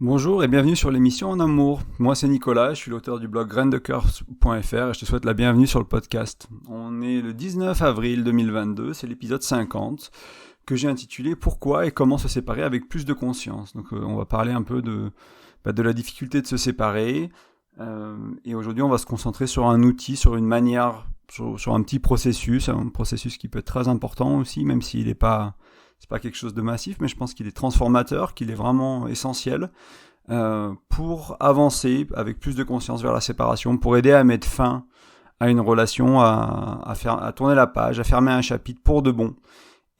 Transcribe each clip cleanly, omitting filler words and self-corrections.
Bonjour et bienvenue sur l'émission En Amour. Moi c'est Nicolas, je suis l'auteur du blog graindecoeur.fr et je te souhaite la bienvenue sur le podcast. On est le 19 avril 2022, c'est l'épisode 50 que j'ai intitulé Pourquoi et comment se séparer avec plus de conscience. Donc on va parler un peu de la difficulté de se séparer et aujourd'hui on va se concentrer sur un outil, sur une manière, sur un petit processus, un processus qui peut être très important aussi, même s'il n'est pas... C'est pas quelque chose de massif, mais je pense qu'il est transformateur, qu'il est vraiment essentiel pour avancer avec plus de conscience vers la séparation, pour aider à mettre fin à une relation, à tourner la page, à fermer un chapitre pour de bon.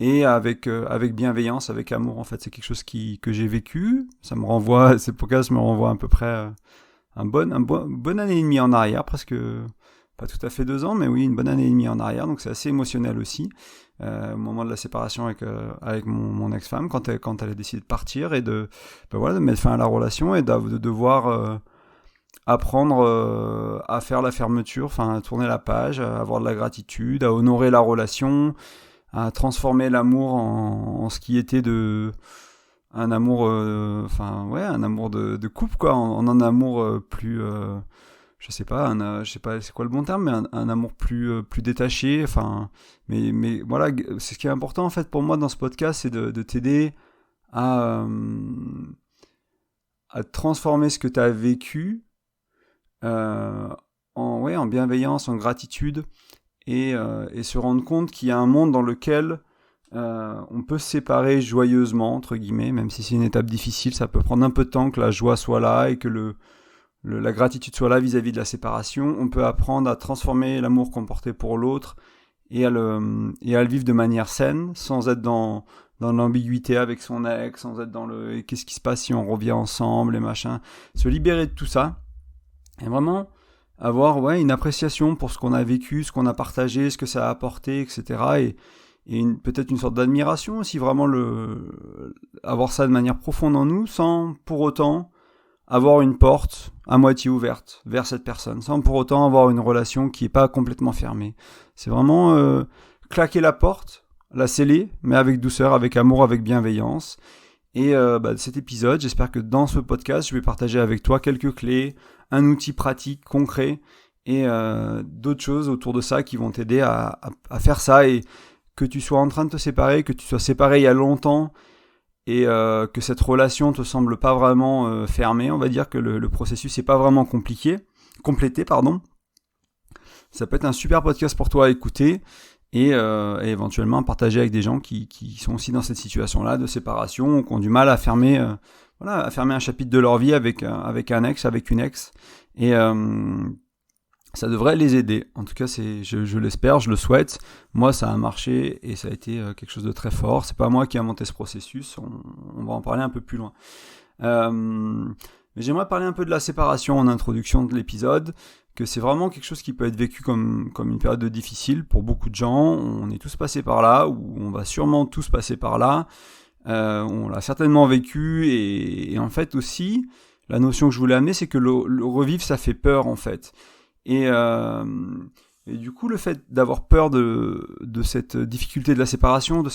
Et avec bienveillance, avec amour, en fait, c'est quelque chose que j'ai vécu. Ça me renvoie, ces podcasts me renvoient à peu près bonne année et demie en arrière, presque pas tout à fait 2 ans, mais oui, une bonne année et demie en arrière. Donc c'est assez émotionnel aussi. Au moment de la séparation avec mon ex-femme, quand elle a décidé de partir et de mettre fin à la relation et de devoir apprendre à faire la fermeture, enfin à tourner la page, à avoir de la gratitude, à honorer la relation, à transformer l'amour en ce qui était un amour, un amour de couple, quoi, en un amour plus... je sais pas c'est quoi le bon terme, mais un amour plus détaché, enfin, mais voilà, c'est ce qui est important en fait pour moi dans ce podcast, c'est de t'aider à, à transformer ce que tu as vécu en bienveillance, en gratitude, et se rendre compte qu'il y a un monde dans lequel on peut se séparer joyeusement, entre guillemets, même si c'est une étape difficile, ça peut prendre un peu de temps que la joie soit là et que la gratitude soit là vis-à-vis de la séparation. On peut apprendre à transformer l'amour qu'on portait pour l'autre et à le vivre de manière saine, sans être dans l'ambiguïté avec son ex, sans être dans le qu'est-ce qui se passe si on revient ensemble et machin. Se libérer de tout ça et vraiment avoir une appréciation pour ce qu'on a vécu, ce qu'on a partagé, ce que ça a apporté, etc. Et peut-être une sorte d'admiration aussi, vraiment avoir ça de manière profonde en nous, sans pour autant avoir une porte à moitié ouverte vers cette personne, sans pour autant avoir une relation qui n'est pas complètement fermée. C'est vraiment claquer la porte, la sceller, mais avec douceur, avec amour, avec bienveillance. Et cet épisode, j'espère que dans ce podcast, je vais partager avec toi quelques clés, un outil pratique, concret, et d'autres choses autour de ça qui vont t'aider à faire ça, et que tu sois en train de te séparer, que tu sois séparé il y a longtemps, et que cette relation te semble pas vraiment fermée, on va dire que le processus n'est pas vraiment complété, pardon. Ça peut être un super podcast pour toi à écouter et éventuellement à partager avec des gens qui sont aussi dans cette situation-là de séparation, ou qui ont du mal à fermer un chapitre de leur vie avec un ex, avec une ex, et ça devrait les aider. En tout cas, je l'espère, je le souhaite. Moi, ça a marché et ça a été quelque chose de très fort. C'est pas moi qui ai inventé ce processus. On va en parler un peu plus loin. Mais j'aimerais parler un peu de la séparation en introduction de l'épisode, que c'est vraiment quelque chose qui peut être vécu comme une période difficile pour beaucoup de gens. On est tous passés par là, ou on va sûrement tous passer par là. On l'a certainement vécu, et en fait aussi, la notion que je voulais amener, c'est que le revivre, ça fait peur en fait. Et du coup, le fait d'avoir peur de cette difficulté de la séparation, de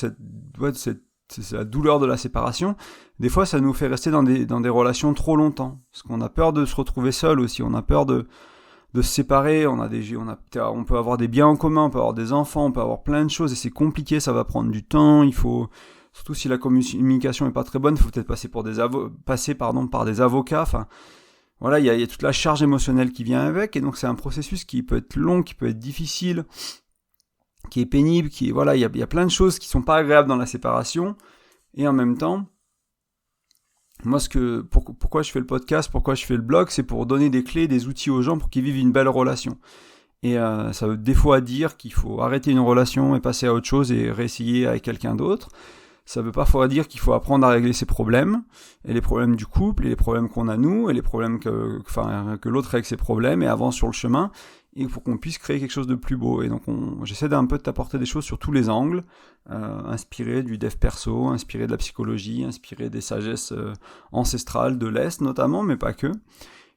la douleur de la séparation, des fois, ça nous fait rester dans des relations trop longtemps. Parce qu'on a peur de se retrouver seul aussi, on a peur de se séparer, on peut avoir des biens en commun, on peut avoir des enfants, on peut avoir plein de choses, et c'est compliqué, ça va prendre du temps, surtout si la communication est pas très bonne, il faut peut-être passer par des avocats, enfin... Voilà, il y a toute la charge émotionnelle qui vient avec, et donc c'est un processus qui peut être long, qui peut être difficile, qui est pénible, il y a plein de choses qui sont pas agréables dans la séparation, et en même temps, moi pourquoi je fais le podcast, pourquoi je fais le blog, c'est pour donner des clés, des outils aux gens pour qu'ils vivent une belle relation. Et ça veut des fois dire qu'il faut arrêter une relation et passer à autre chose et réessayer avec quelqu'un d'autre. Ça veut parfois dire qu'il faut apprendre à régler ses problèmes, et les problèmes du couple, et les problèmes qu'on a nous, et les problèmes que l'autre a avec ses problèmes, et avance sur le chemin, et pour qu'on puisse créer quelque chose de plus beau. Et donc j'essaie d'un peu de t'apporter des choses sur tous les angles, inspiré du dev perso, inspiré de la psychologie, inspiré des sagesses ancestrales de l'Est notamment, mais pas que.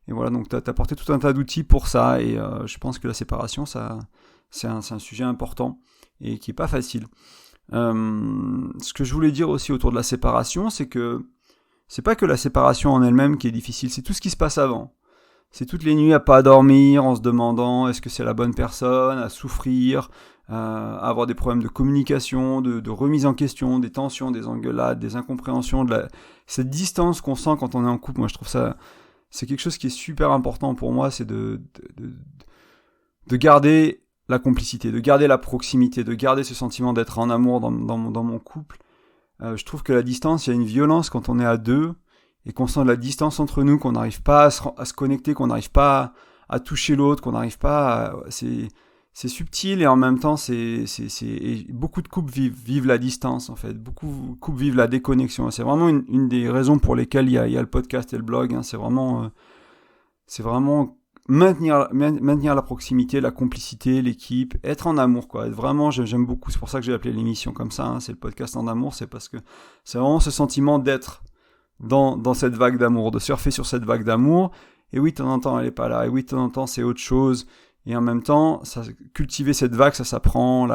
Et voilà, donc t'apporter tout un tas d'outils pour ça, et je pense que la séparation, c'est un sujet important, et qui est pas facile. Ce que je voulais dire aussi autour de la séparation, c'est que c'est pas que la séparation en elle-même qui est difficile, c'est tout ce qui se passe avant. C'est toutes les nuits à pas dormir en se demandant est-ce que c'est la bonne personne, à souffrir, à avoir des problèmes de communication, de remise en question, des tensions, des engueulades, des incompréhensions, cette distance qu'on sent quand on est en couple. Moi, je trouve ça, c'est quelque chose qui est super important pour moi, c'est de garder la complicité, de garder la proximité, de garder ce sentiment d'être en amour dans mon couple. Je trouve que la distance, il y a une violence quand on est à deux, et qu'on sent de la distance entre nous, qu'on n'arrive pas à se connecter, qu'on n'arrive pas à toucher l'autre, qu'on n'arrive pas à... C'est subtil et en même temps, et beaucoup de couples vivent la distance, en fait. Beaucoup de couples vivent la déconnexion. C'est vraiment une des raisons pour lesquelles il y a le podcast et le blog. Hein. C'est vraiment maintenir la proximité, la complicité, l'équipe, être en amour, quoi. Vraiment, j'aime beaucoup. C'est pour ça que j'ai appelé l'émission comme ça. Hein. C'est le podcast en amour. C'est parce que c'est vraiment ce sentiment d'être dans cette vague d'amour, de surfer sur cette vague d'amour. Et oui, de temps en temps, elle est pas là. Et oui, de temps en temps, c'est autre chose. Et en même temps, cultiver cette vague, ça s'apprend.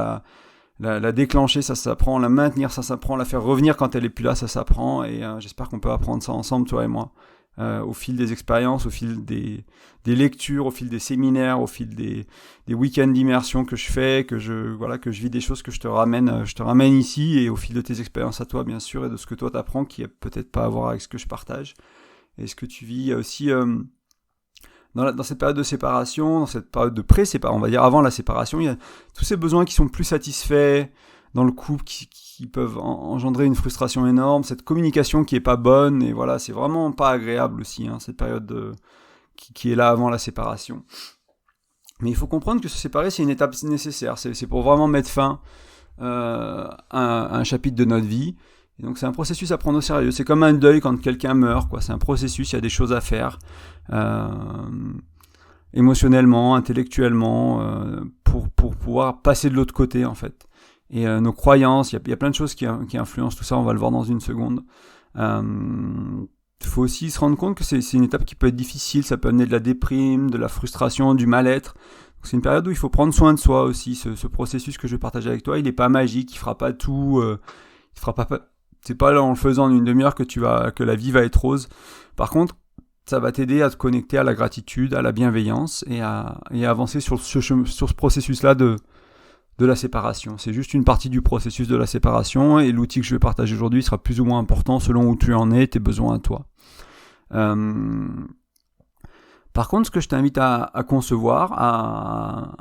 La déclencher, ça s'apprend. La maintenir, ça s'apprend. La faire revenir quand elle est plus là, ça s'apprend. Et j'espère qu'on peut apprendre ça ensemble, toi et moi. Au fil des expériences, au fil des lectures, au fil des séminaires, au fil des week-ends d'immersion que je fais, que je vis des choses que je te ramène ici, et au fil de tes expériences à toi, bien sûr, et de ce que toi t'apprends, qui a peut-être pas à voir avec ce que je partage, et ce que tu vis aussi dans cette période de séparation, dans cette période de pré-séparation, on va dire avant la séparation, il y a tous ces besoins qui sont plus satisfaits dans le couple, qui peuvent engendrer une frustration énorme, cette communication qui est pas bonne, et voilà, c'est vraiment pas agréable aussi, hein, cette période qui est là avant la séparation. Mais il faut comprendre que se séparer, c'est une étape nécessaire, c'est pour vraiment mettre fin à un chapitre de notre vie. Et donc c'est un processus à prendre au sérieux, c'est comme un deuil quand quelqu'un meurt, quoi. C'est un processus, il y a des choses à faire, émotionnellement, intellectuellement, pour pouvoir passer de l'autre côté, en fait. Et nos croyances, il y a plein de choses qui influencent tout ça, on va le voir dans une seconde. Faut aussi se rendre compte que c'est une étape qui peut être difficile, ça peut amener de la déprime, de la frustration, du mal-être. Donc c'est une période où il faut prendre soin de soi aussi. Ce processus que je vais partager avec toi, il n'est pas magique, il fera pas tout, il fera pas... C'est pas là en le faisant en une demi-heure que la vie va être rose. Par contre, ça va t'aider à te connecter à la gratitude, à la bienveillance, et à avancer sur ce processus-là de la séparation. C'est juste une partie du processus de la séparation, et l'outil que je vais partager aujourd'hui sera plus ou moins important selon où tu en es, tes besoins à toi. Par contre, ce que je t'invite à concevoir,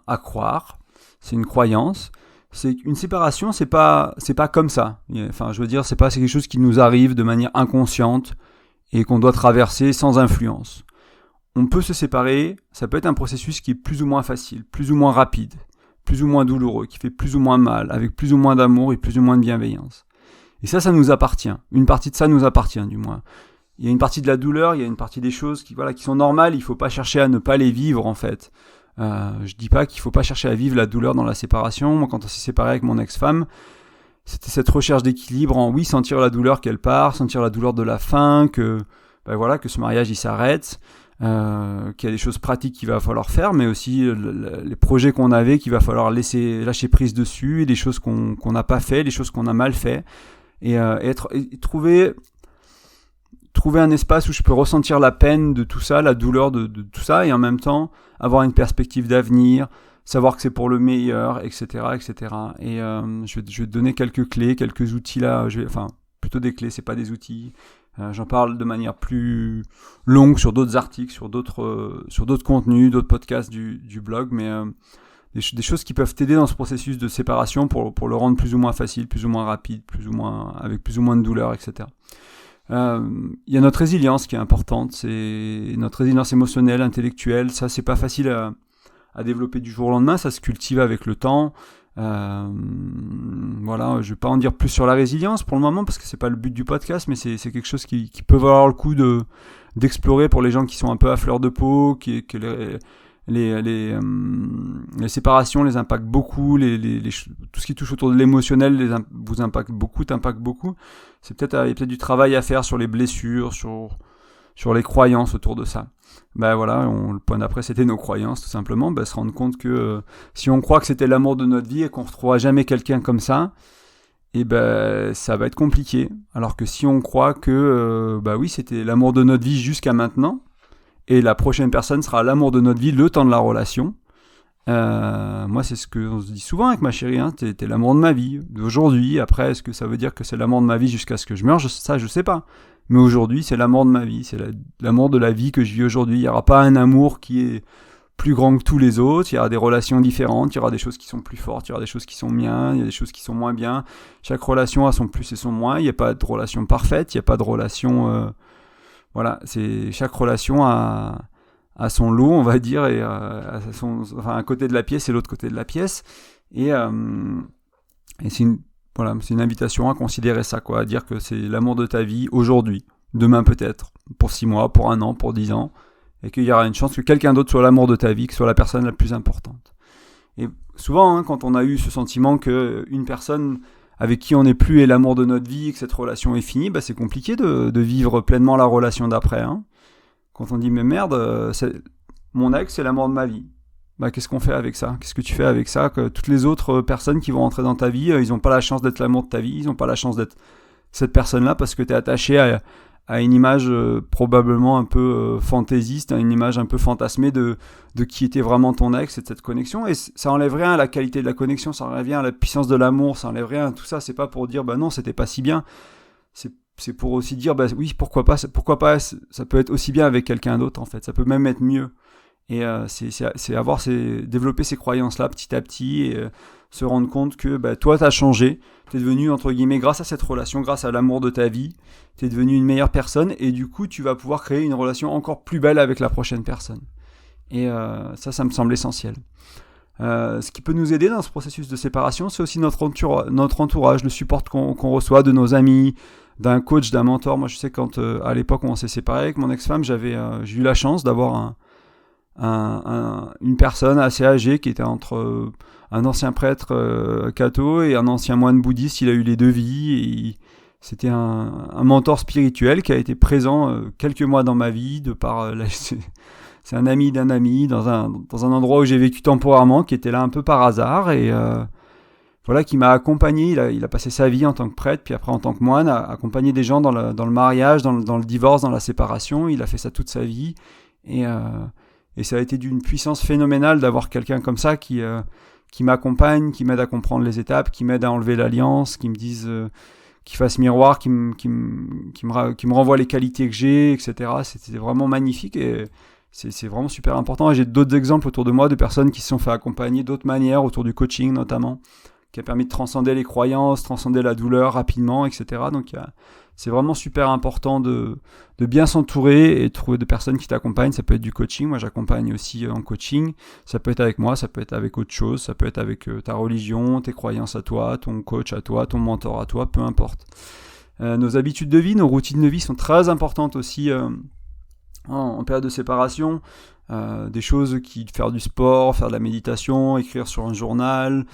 à croire, c'est une croyance, c'est qu'une séparation, c'est pas comme ça. Enfin, je veux dire, c'est quelque chose qui nous arrive de manière inconsciente et qu'on doit traverser sans influence. On peut se séparer, ça peut être un processus qui est plus ou moins facile, plus ou moins rapide, plus ou moins douloureux, qui fait plus ou moins mal, avec plus ou moins d'amour et plus ou moins de bienveillance. Et ça nous appartient. Une partie de ça nous appartient, du moins. Il y a une partie de la douleur, il y a une partie des choses qui sont normales, il ne faut pas chercher à ne pas les vivre, en fait. Je dis pas qu'il faut pas chercher à vivre la douleur dans la séparation. Moi, quand on s'est séparé avec mon ex-femme, c'était cette recherche d'équilibre en sentir la douleur qu'elle part, sentir la douleur de la fin, que ce mariage il s'arrête, qu'il y a des choses pratiques qu'il va falloir faire, mais aussi les projets qu'on avait qu'il va falloir lâcher prise dessus, et des choses qu'on n'a pas fait, des choses qu'on a mal fait, et trouver un espace où je peux ressentir la peine de tout ça, la douleur de tout ça, et en même temps avoir une perspective d'avenir, savoir que c'est pour le meilleur, etc., etc. Et je vais te donner quelques clés, quelques outils là, plutôt des clés, c'est pas des outils. J'en parle de manière plus longue sur d'autres articles, sur d'autres contenus, d'autres podcasts du blog, mais des choses qui peuvent t'aider dans ce processus de séparation pour le rendre plus ou moins facile, plus ou moins rapide, avec plus ou moins de douleur, etc. Il y a notre résilience qui est importante, c'est notre résilience émotionnelle, intellectuelle. Ça, c'est pas facile à développer du jour au lendemain, ça se cultive avec le temps. Je vais pas en dire plus sur la résilience pour le moment parce que c'est pas le but du podcast, mais c'est quelque chose qui peut valoir le coup d'explorer pour les gens qui sont un peu à fleur de peau, que les séparations les impactent beaucoup, tout ce qui touche autour de l'émotionnel vous impacte beaucoup, t'impacte beaucoup. Il y a peut-être du travail à faire sur les blessures, sur les croyances autour de ça. Le point d'après, c'était nos croyances, tout simplement. Se rendre compte que si on croit que c'était l'amour de notre vie et qu'on ne retrouvera jamais quelqu'un comme ça, et ben ça va être compliqué. Alors que si on croit que bah oui, c'était l'amour de notre vie jusqu'à maintenant, et la prochaine personne sera l'amour de notre vie le temps de la relation. Moi, c'est ce qu'on se dit souvent avec ma chérie, hein, t'es l'amour de ma vie d'aujourd'hui. Après, est-ce que ça veut dire que c'est l'amour de ma vie jusqu'à ce que je meure? Ça, je sais pas. Mais aujourd'hui, c'est l'amour de ma vie, c'est l'amour de la vie que je vis aujourd'hui. Il n'y aura pas un amour qui est plus grand que tous les autres, il y aura des relations différentes, il y aura des choses qui sont plus fortes, il y aura des choses qui sont bien, il y a des choses qui sont moins bien. Chaque relation a son plus et son moins, il n'y a pas de relation parfaite, il n'y a pas de relation... voilà, chaque relation a son lot, on va dire, et un côté de la pièce et l'autre côté de la pièce. Et c'est une invitation à considérer ça, quoi, à dire que c'est l'amour de ta vie aujourd'hui, demain peut-être, pour 6 mois, pour 1 an, pour 10 ans, et qu'il y aura une chance que quelqu'un d'autre soit l'amour de ta vie, que soit la personne la plus importante. Et souvent, hein, quand on a eu ce sentiment qu'une personne avec qui on n'est plus est l'amour de notre vie, et que cette relation est finie, bah c'est compliqué de vivre pleinement la relation d'après. Hein. Quand on dit mais merde, mon ex c'est l'amour de ma vie. Bah qu'est-ce qu'on fait avec ça? Qu'est-ce que tu fais avec ça? Que toutes les autres personnes qui vont rentrer dans ta vie, ils n'ont pas la chance d'être l'amour de ta vie, ils n'ont pas la chance d'être cette personne-là parce que tu es attaché à une image probablement un peu fantaisiste, une image un peu fantasmée de qui était vraiment ton ex et de cette connexion. Et ça enlève rien à la qualité de la connexion, ça enlève rien à la puissance de l'amour, ça enlève rien à tout ça. C'est pas pour dire bah non, c'était pas si bien. C'est pour aussi dire bah oui, pourquoi pas, ça peut être aussi bien avec quelqu'un d'autre en fait. Ça peut même être mieux. Et c'est développer ces croyances-là petit à petit et se rendre compte que bah, toi, t'as changé. T'es devenu, entre guillemets, grâce à cette relation, grâce à l'amour de ta vie, t'es devenu une meilleure personne et du coup, tu vas pouvoir créer une relation encore plus belle avec la prochaine personne. Et ça me semble essentiel. Ce qui peut nous aider dans ce processus de séparation, c'est aussi notre entourage, le support qu'on reçoit de nos amis, d'un coach, d'un mentor. Moi, je sais quand à l'époque où on s'est séparé avec mon ex-femme, j'ai eu la chance d'avoir une personne assez âgée qui était entre un ancien prêtre catho et un ancien moine bouddhiste. Il a eu les deux vies et c'était un mentor spirituel qui a été présent quelques mois dans ma vie de par c'est un ami d'un ami dans un endroit où j'ai vécu temporairement, qui était là un peu par hasard et voilà, qui m'a accompagné. Il a passé sa vie en tant que prêtre, puis après en tant que moine, à accompagner des gens dans le mariage, dans le divorce, dans la séparation. Il a fait ça toute sa vie et ça a été d'une puissance phénoménale d'avoir quelqu'un comme ça qui m'accompagne, qui m'aide à comprendre les étapes, qui m'aide à enlever l'alliance, qui me dise, qui fasse miroir, qui me renvoie les qualités que j'ai, etc. C'était vraiment magnifique et c'est vraiment super important. Et j'ai d'autres exemples autour de moi de personnes qui se sont fait accompagner d'autres manières, autour du coaching notamment, qui a permis de transcender les croyances, transcender la douleur rapidement, etc. Donc c'est vraiment super important de bien s'entourer et de trouver des personnes qui t'accompagnent. Ça peut être du coaching, moi j'accompagne aussi en coaching, ça peut être avec moi, ça peut être avec autre chose, ça peut être avec ta religion, tes croyances à toi, ton coach à toi, ton mentor à toi, peu importe. Nos habitudes de vie, nos routines de vie sont très importantes aussi en période de séparation. Des choses faire du sport, faire de la méditation, écrire sur un journal.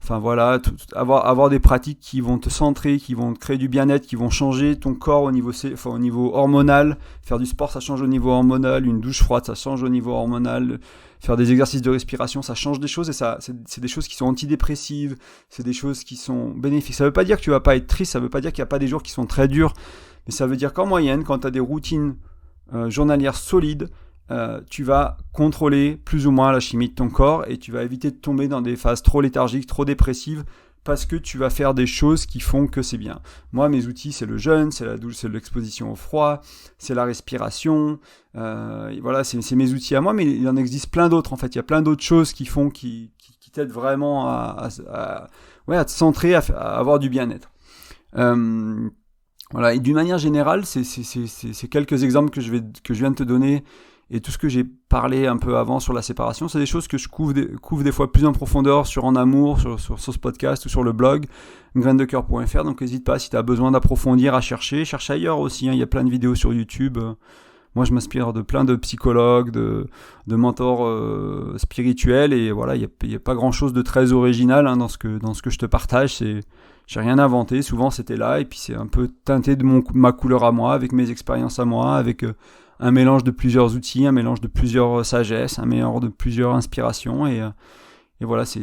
Enfin voilà, avoir des pratiques qui vont te centrer, qui vont te créer du bien-être, qui vont changer ton corps au niveau hormonal. Faire du sport, ça change au niveau hormonal. Une douche froide, ça change au niveau hormonal. Faire des exercices de respiration, ça change des choses et c'est des choses qui sont antidépressives. C'est des choses qui sont bénéfiques. Ça veut pas dire que tu vas pas être triste, ça veut pas dire qu'il y a pas des jours qui sont très durs, mais ça veut dire qu'en moyenne, quand tu as des routines journalières solides, tu vas contrôler plus ou moins la chimie de ton corps et tu vas éviter de tomber dans des phases trop léthargiques, trop dépressives, parce que tu vas faire des choses qui font que c'est bien. Moi, mes outils, c'est le jeûne, c'est l'exposition au froid, c'est la respiration. Voilà, c'est mes outils à moi, mais il en existe plein d'autres en fait. Il y a plein d'autres choses qui t'aident vraiment à te centrer, à avoir du bien-être. Voilà, et d'une manière générale, c'est quelques exemples que je viens de te donner. Et tout ce que j'ai parlé un peu avant sur la séparation, c'est des choses que je couvre des fois plus en profondeur sur En Amour, sur ce podcast ou sur le blog graindecoeur.fr. Donc n'hésite pas, si tu as besoin d'approfondir, à cherche ailleurs aussi. Hein. Il y a plein de vidéos sur YouTube. Moi, je m'inspire de plein de psychologues, de mentors spirituels. Et voilà, il y a pas grand-chose de très original dans ce que je te partage. J'ai rien inventé. Souvent, c'était là. Et puis, c'est un peu teinté de ma couleur à moi, avec mes expériences à moi, avec un mélange de plusieurs outils, un mélange de plusieurs sagesses, un mélange de plusieurs inspirations et voilà, c'est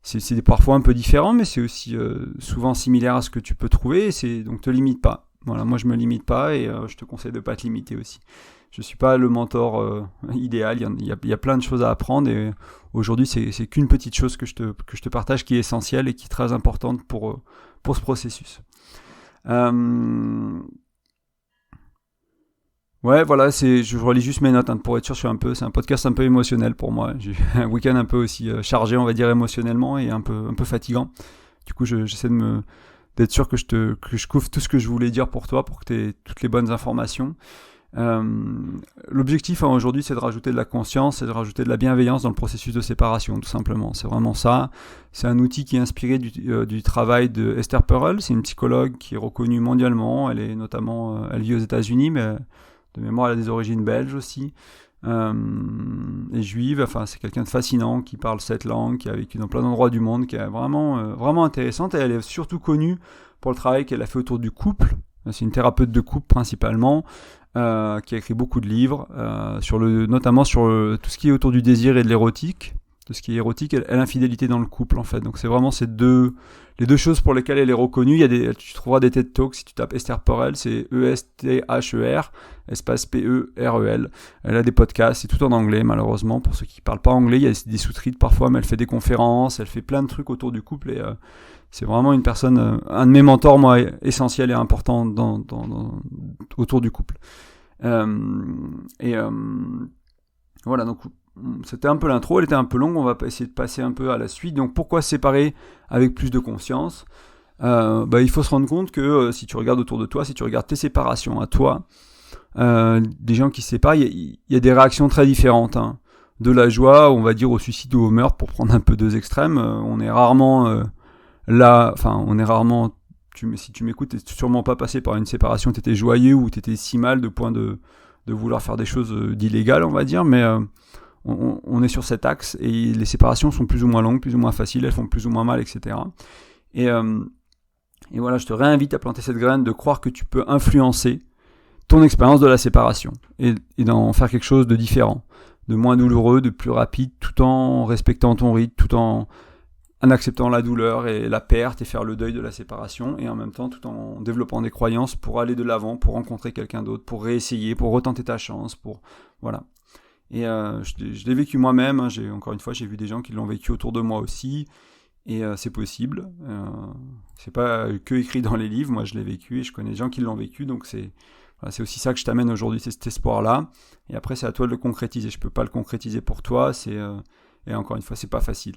c'est parfois un peu différent, mais c'est aussi souvent similaire à ce que tu peux trouver, donc te limite pas. Voilà, moi je me limite pas et je te conseille de pas te limiter aussi. Je suis pas le mentor idéal, il y a plein de choses à apprendre et aujourd'hui c'est qu'une petite chose que je te partage qui est essentielle et qui est très importante pour ce processus. Ouais, voilà, je relis juste mes notes pour être sûr. C'est un podcast un peu émotionnel pour moi. J'ai un week-end un peu aussi chargé, on va dire émotionnellement et un peu fatigant. Du coup, j'essaie d'être sûr que je couvre tout ce que je voulais dire pour toi, pour que tu aies toutes les bonnes informations. L'objectif aujourd'hui, c'est de rajouter de la conscience et de rajouter de la bienveillance dans le processus de séparation, tout simplement. C'est vraiment ça. C'est un outil qui est inspiré du travail de Esther Perel. C'est une psychologue qui est reconnue mondialement. Elle est notamment, elle vit aux États-Unis, mais de mémoire, elle a des origines belges aussi. Et juive. Enfin, c'est quelqu'un de fascinant qui parle 7 langues, qui a vécu dans plein d'endroits du monde, qui est vraiment intéressante. Et elle est surtout connue pour le travail qu'elle a fait autour du couple. C'est une thérapeute de couple principalement. Qui a écrit beaucoup de livres, notamment sur tout ce qui est autour du désir et de l'érotique, tout ce qui est érotique et l'infidélité dans le couple en fait. Donc c'est vraiment les deux choses pour lesquelles elle est reconnue. Tu trouveras des TED Talks si tu tapes Esther Perel, c'est E-S-T-H-E-R, espace P-E-R-E-L. Elle a des podcasts, c'est tout en anglais malheureusement. Pour ceux qui ne parlent pas anglais, il y a des sous-titres parfois, mais elle fait des conférences, elle fait plein de trucs autour du couple et c'est vraiment une personne, un de mes mentors, moi, essentiel et important autour du couple. Voilà, donc c'était un peu l'intro, elle était un peu longue, on va essayer de passer un peu à la suite. Donc pourquoi séparer avec plus de conscience ? Il faut se rendre compte que si tu regardes autour de toi, si tu regardes tes séparations à toi, des gens qui se séparent, il y a des réactions très différentes. Hein. De la joie, on va dire, au suicide ou au meurtre, pour prendre un peu deux extrêmes, on est rarement... si tu m'écoutes, t'es sûrement pas passé par une séparation, t'étais joyeux ou t'étais si mal de point de vouloir faire des choses d'illégales, on va dire, mais on est sur cet axe et les séparations sont plus ou moins longues, plus ou moins faciles, elles font plus ou moins mal, etc. Et voilà, je te réinvite à planter cette graine de croire que tu peux influencer ton expérience de la séparation et d'en faire quelque chose de différent, de moins douloureux, de plus rapide, tout en respectant ton rythme, tout en acceptant la douleur et la perte et faire le deuil de la séparation et en même temps tout en développant des croyances pour aller de l'avant, pour rencontrer quelqu'un d'autre, pour réessayer, pour retenter ta chance, voilà. Et je l'ai vécu moi-même, hein, encore une fois j'ai vu des gens qui l'ont vécu autour de moi aussi et c'est possible. C'est pas que écrit dans les livres, moi je l'ai vécu et je connais des gens qui l'ont vécu, donc c'est aussi ça que je t'amène aujourd'hui, c'est cet espoir-là. Et après c'est à toi de le concrétiser, je peux pas le concrétiser pour toi, et encore une fois c'est pas facile.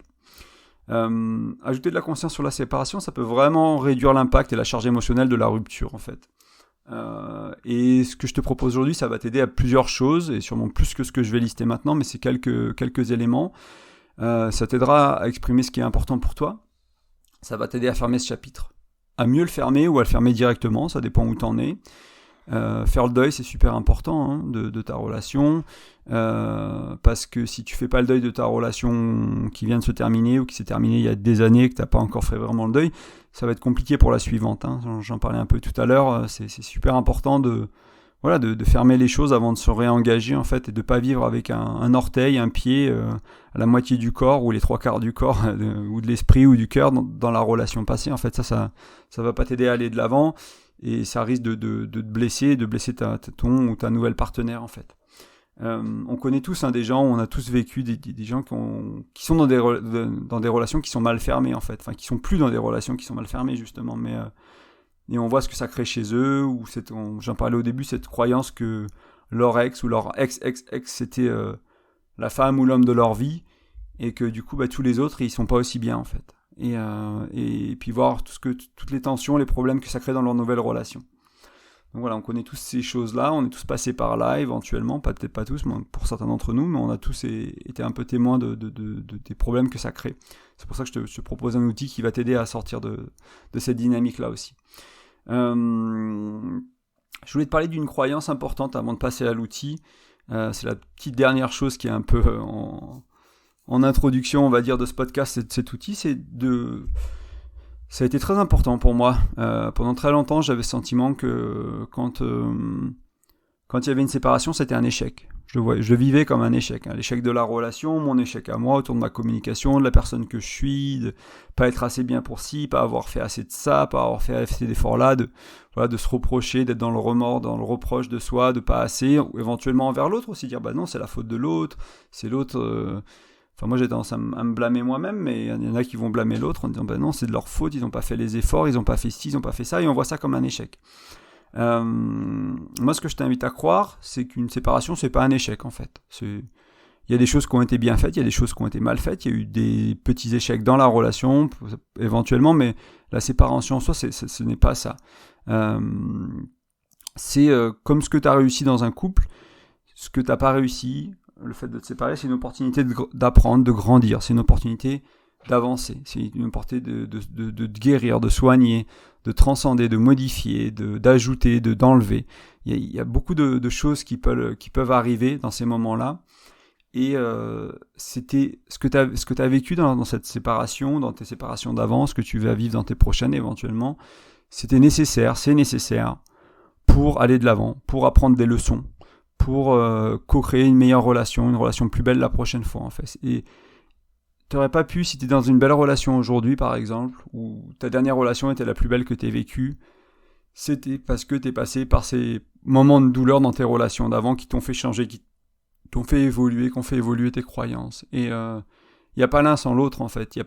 Ajouter de la conscience sur la séparation, ça peut vraiment réduire l'impact et la charge émotionnelle de la rupture en fait. Et ce que je te propose aujourd'hui, ça va t'aider à plusieurs choses, et sûrement plus que ce que je vais lister maintenant, mais c'est quelques éléments. Ça t'aidera à exprimer ce qui est important pour toi. Ça va t'aider à fermer ce chapitre, à mieux le fermer ou à le fermer directement, ça dépend où t'en es. Faire le deuil, c'est super important hein, de ta relation, parce que si tu fais pas le deuil de ta relation qui vient de se terminer ou qui s'est terminée il y a des années et que t'as pas encore fait vraiment le deuil, ça va être compliqué pour la suivante. Hein. J'en parlais un peu tout à l'heure, c'est super important de fermer les choses avant de se réengager en fait et de pas vivre avec un orteil, un pied à la moitié du corps ou les 3/4 du corps ou de l'esprit ou du cœur dans la relation passée. En fait, ça va pas t'aider à aller de l'avant. Et ça risque de te blesser, ton ou ta nouvelle partenaire en fait. On connaît tous des gens, on a tous vécu des gens qui sont dans des relations qui sont mal fermées en fait, enfin qui sont plus dans des relations qui sont mal fermées justement, mais et on voit ce que ça crée chez eux, ou j'en parlais au début, cette croyance que leur ex ou leur ex-ex-ex c'était la femme ou l'homme de leur vie, et que du coup tous les autres ils sont pas aussi bien en fait. Et puis voir toutes les tensions, les problèmes que ça crée dans leur nouvelle relation. Donc voilà, on connaît tous ces choses-là, on est tous passés par là éventuellement, peut-être pas tous, mais pour certains d'entre nous, mais on a tous été un peu témoins des problèmes que ça crée. C'est pour ça que je te propose un outil qui va t'aider à sortir de cette dynamique-là aussi. Je voulais te parler d'une croyance importante avant de passer à l'outil. C'est la petite dernière chose qui est un peu en introduction, on va dire, de ce podcast et de cet outil, ça a été très important pour moi. Pendant très longtemps, j'avais le sentiment que quand quand il y avait une séparation, c'était un échec. Je le vivais comme un échec. L'échec de la relation, mon échec à moi, autour de ma communication, de la personne que je suis, de pas être assez bien pour ci, pas avoir fait assez de ça, pas avoir fait assez d'efforts-là, de se reprocher, d'être dans le remords, dans le reproche de soi, de pas assez, ou éventuellement envers l'autre aussi, dire bah non, c'est la faute de l'autre, c'est l'autre... Enfin, moi j'ai tendance à me blâmer moi-même, mais il y en a qui vont blâmer l'autre en disant bah non, c'est de leur faute, ils n'ont pas fait les efforts, ils n'ont pas fait ci, ils n'ont pas fait ça, et on voit ça comme un échec. Moi, ce que je t'invite à croire, c'est qu'une séparation, c'est pas un échec en fait. Il y a des choses qui ont été bien faites, il y a des choses qui ont été mal faites, il y a eu des petits échecs dans la relation, éventuellement, mais la séparation en soi, ce n'est pas ça. C'est comme ce que tu as réussi dans un couple, ce que tu n'as pas réussi, le fait de te séparer, c'est une opportunité d'apprendre, de grandir, c'est une opportunité d'avancer, c'est une opportunité de guérir, de soigner, de transcender, de modifier, d'ajouter, d'enlever. Il y a beaucoup de choses qui peuvent arriver dans ces moments-là. Et c'était ce que tu as vécu dans cette séparation, dans tes séparations d'avant, ce que tu vas vivre dans tes prochaines éventuellement, c'est nécessaire pour aller de l'avant, pour apprendre des leçons, pour co-créer une meilleure relation, une relation plus belle la prochaine fois en fait. Et tu n'aurais pas pu, si tu es dans une belle relation aujourd'hui par exemple, ou ta dernière relation était la plus belle que tu aies vécue, c'était parce que tu es passé par ces moments de douleur dans tes relations d'avant qui t'ont fait changer, qui t'ont fait évoluer, qui ont fait évoluer tes croyances. Et il n'y a pas l'un sans l'autre en fait. Il n'y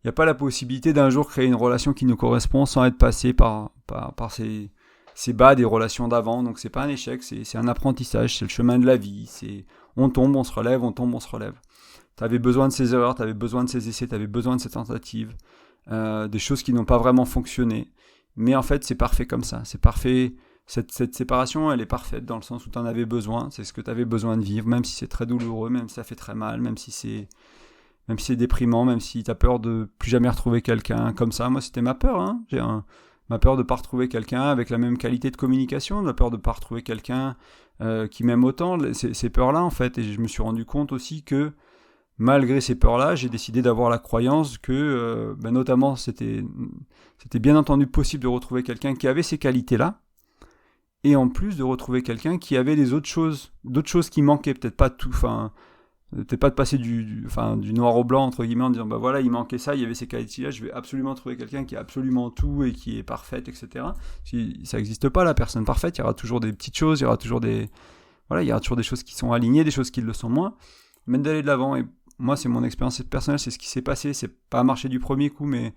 a pas la possibilité d'un jour créer une relation qui nous correspond sans être passé par ces bas des relations d'avant. Donc c'est pas un échec, c'est un apprentissage, c'est le chemin de la vie. On tombe, on se relève, on tombe, on se relève. Tu avais besoin de ces erreurs, tu avais besoin de ces essais, tu avais besoin de ces tentatives, des choses qui n'ont pas vraiment fonctionné. Mais en fait, c'est parfait comme ça. C'est parfait. Cette séparation, elle est parfaite dans le sens où tu en avais besoin. C'est ce que tu avais besoin de vivre, même si c'est très douloureux, même si ça fait très mal, même si c'est déprimant, même si tu as peur de plus jamais retrouver quelqu'un comme ça. Moi, c'était ma peur. Hein. Ma peur de ne pas retrouver quelqu'un avec la même qualité de communication, la peur de ne pas retrouver quelqu'un qui m'aime autant. Ces peurs-là, en fait. Et je me suis rendu compte aussi que malgré ces peurs-là, j'ai décidé d'avoir la croyance que, notamment, c'était bien entendu possible de retrouver quelqu'un qui avait ces qualités-là, et en plus de retrouver quelqu'un qui avait des d'autres choses qui manquaient, peut-être pas de passer du noir au blanc, entre guillemets, en disant, bah voilà, il manquait ça, il y avait ces qualités-là, je vais absolument trouver quelqu'un qui a absolument tout et qui est parfaite, etc. Si ça n'existe pas, la personne parfaite, il y aura toujours des petites choses, il y aura toujours des choses qui sont alignées, des choses qui le sont moins, mais d'aller de l'avant. Et moi, c'est mon expérience personnelle, c'est ce qui s'est passé, c'est pas marché du premier coup, mais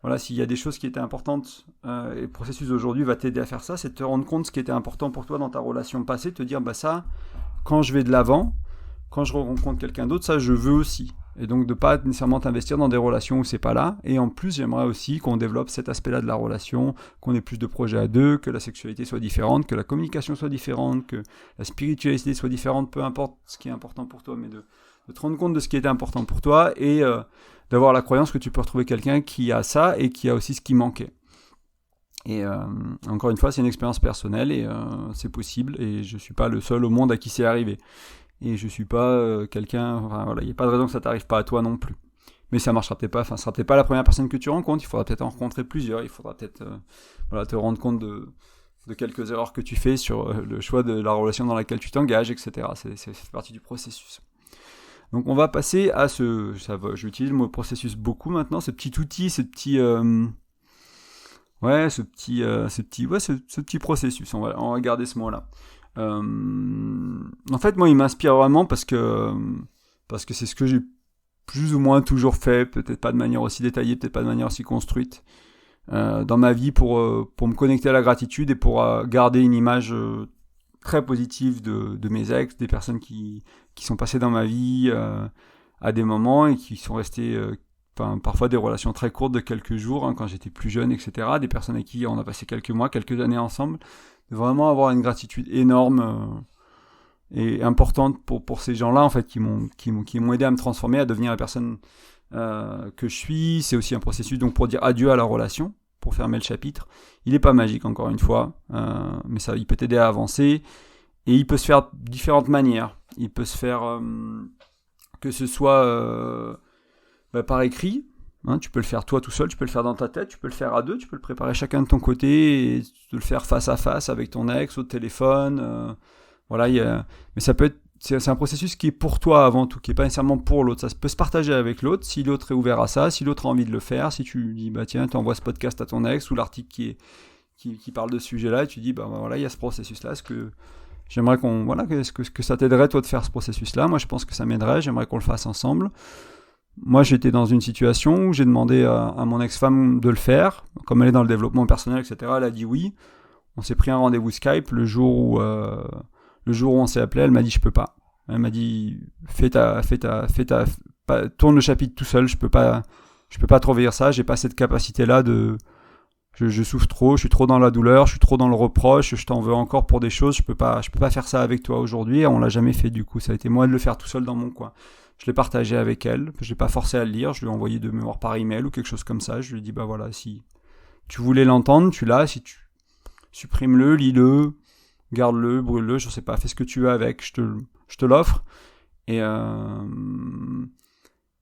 voilà, s'il y a des choses qui étaient importantes, et le processus d'aujourd'hui va t'aider à faire ça, c'est de te rendre compte de ce qui était important pour toi dans ta relation passée, de te dire, bah ça, quand je vais de l'avant, quand je rencontre quelqu'un d'autre, ça je veux aussi. Et donc de pas nécessairement t'investir dans des relations où c'est pas là. Et en plus, j'aimerais aussi qu'on développe cet aspect-là de la relation, qu'on ait plus de projets à deux, que la sexualité soit différente, que la communication soit différente, que la spiritualité soit différente, peu importe ce qui est important pour toi, mais de te rendre compte de ce qui était important pour toi et d'avoir la croyance que tu peux retrouver quelqu'un qui a ça et qui a aussi ce qui manquait. Et encore une fois, c'est une expérience personnelle et c'est possible et je suis pas le seul au monde à qui c'est arrivé. Et je suis pas quelqu'un, enfin voilà, il n'y a pas de raison que ça t'arrive pas à toi non plus. Mais ça marchera peut-être pas, enfin, ça sera peut-être pas la première personne que tu rencontres, il faudra peut-être en rencontrer plusieurs, il faudra peut-être te rendre compte de quelques erreurs que tu fais sur le choix de la relation dans laquelle tu t'engages, etc. C'est partie du processus. Donc on va passer à j'utilise le mot processus beaucoup maintenant, ce petit outil, ce petit processus, on va garder ce mot-là. En fait, moi, il m'inspire vraiment parce que c'est ce que j'ai plus ou moins toujours fait, peut-être pas de manière aussi détaillée, peut-être pas de manière aussi construite dans ma vie pour me connecter à la gratitude et pour garder une image très positive de mes ex, des personnes qui sont passées dans ma vie à des moments et qui sont restées parfois des relations très courtes de quelques jours quand j'étais plus jeune, etc. Des personnes avec qui on a passé quelques mois, quelques années ensemble. De vraiment avoir une gratitude énorme et importante pour ces gens-là en fait qui m'ont aidé à me transformer, à devenir la personne que je suis. C'est aussi un processus donc pour dire adieu à la relation, pour fermer le chapitre. Il n'est pas magique encore une fois, mais ça, il peut t'aider à avancer et il peut se faire de différentes manières. Il peut se faire que ce soit par écrit. Hein, tu peux le faire toi tout seul, tu peux le faire dans ta tête, tu peux le faire à deux, tu peux le préparer chacun de ton côté et te le faire face à face avec ton ex au téléphone. Voilà, mais ça peut être, c'est un processus qui est pour toi avant tout, qui n'est pas nécessairement pour l'autre. Ça peut se partager avec l'autre, si l'autre est ouvert à ça, si l'autre a envie de le faire, si tu dis, bah tiens, tu envoies ce podcast à ton ex ou l'article qui parle de ce sujet-là, et tu dis, bah voilà, il y a ce processus-là, est-ce que j'aimerais est-ce que ça t'aiderait toi de faire ce processus-là? Moi je pense que ça m'aiderait, j'aimerais qu'on le fasse ensemble. Moi, j'étais dans une situation où j'ai demandé à mon ex-femme de le faire. Comme elle est dans le développement personnel, etc., elle a dit oui. On s'est pris un rendez-vous Skype le jour où on s'est appelé. Elle m'a dit je peux pas. Elle m'a dit tourne le chapitre tout seul. Je peux pas trop vivre ça. J'ai pas cette capacité-là de. Je souffre trop. Je suis trop dans la douleur. Je suis trop dans le reproche. Je t'en veux encore pour des choses. Je peux pas faire ça avec toi aujourd'hui. Et on l'a jamais fait du coup. Ça a été moi de le faire tout seul dans mon coin. Je l'ai partagé avec elle, je l'ai pas forcé à le lire, je lui ai envoyé de mémoire par email ou quelque chose comme ça. Je lui ai dit, bah voilà, si tu voulais l'entendre, tu l'as, si tu supprime-le, lis-le, garde-le, brûle-le, je sais pas, fais ce que tu veux avec, je te l'offre. Et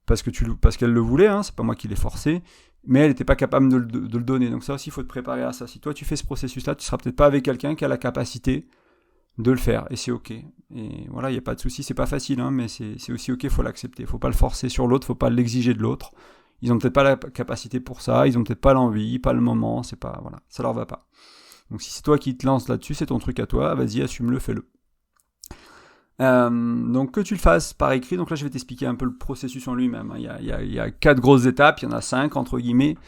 parce qu'elle le voulait, hein, c'est pas moi qui l'ai forcé, mais elle n'était pas capable de le donner. Donc ça aussi, il faut te préparer à ça. Si toi tu fais ce processus-là, tu seras peut-être pas avec quelqu'un qui a la capacité de le faire, et c'est ok. Et voilà, il n'y a pas de souci, c'est pas facile, hein, mais c'est aussi ok, il faut l'accepter. Il faut pas le forcer sur l'autre, il faut pas l'exiger de l'autre. Ils ont peut-être pas la capacité pour ça, ils ont peut-être pas l'envie, pas le moment, c'est pas, voilà, ça leur va pas. Donc si c'est toi qui te lances là-dessus, c'est ton truc à toi, vas-y, assume-le, fais-le. Donc que tu le fasses par écrit, donc là je vais t'expliquer un peu le processus en lui-même. Hein. Il y a 4 grosses étapes, il y en a 5 entre guillemets,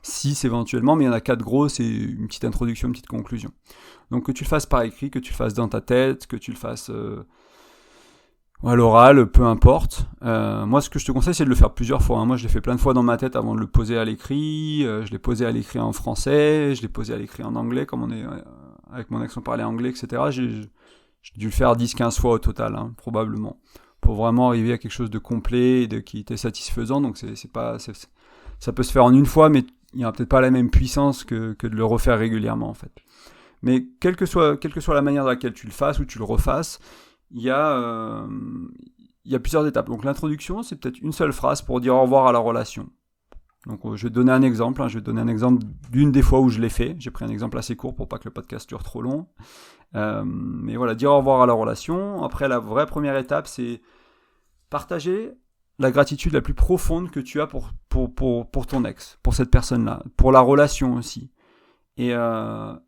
6 éventuellement, mais il y en a 4 grosses et une petite introduction, une petite conclusion. Donc que tu le fasses par écrit, que tu le fasses dans ta tête, que tu le fasses à l'oral, peu importe. Moi ce que je te conseille c'est de le faire plusieurs fois. Hein. Moi je l'ai fait plein de fois dans ma tête avant de le poser à l'écrit. Je l'ai posé à l'écrit en français, je l'ai posé à l'écrit en anglais, comme on est avec mon ex on parlait anglais, etc. J'ai dû le faire 10-15 fois au total, hein, probablement, pour vraiment arriver à quelque chose de complet et qui était satisfaisant. Donc ça peut se faire en une fois, mais il n'y aura peut-être pas la même puissance que de le refaire régulièrement en fait. Mais quelle que soit la manière dans laquelle tu le fasses ou tu le refasses, il y a plusieurs étapes. Donc l'introduction, c'est peut-être une seule phrase pour dire au revoir à la relation. Donc je vais te donner un exemple. Je vais te donner un exemple d'une des fois où je l'ai fait. J'ai pris un exemple assez court pour pas que le podcast dure trop long. Mais voilà, dire au revoir à la relation. Après, la vraie première étape, c'est partager la gratitude la plus profonde que tu as pour ton ex, pour cette personne-là, pour la relation aussi. Et là,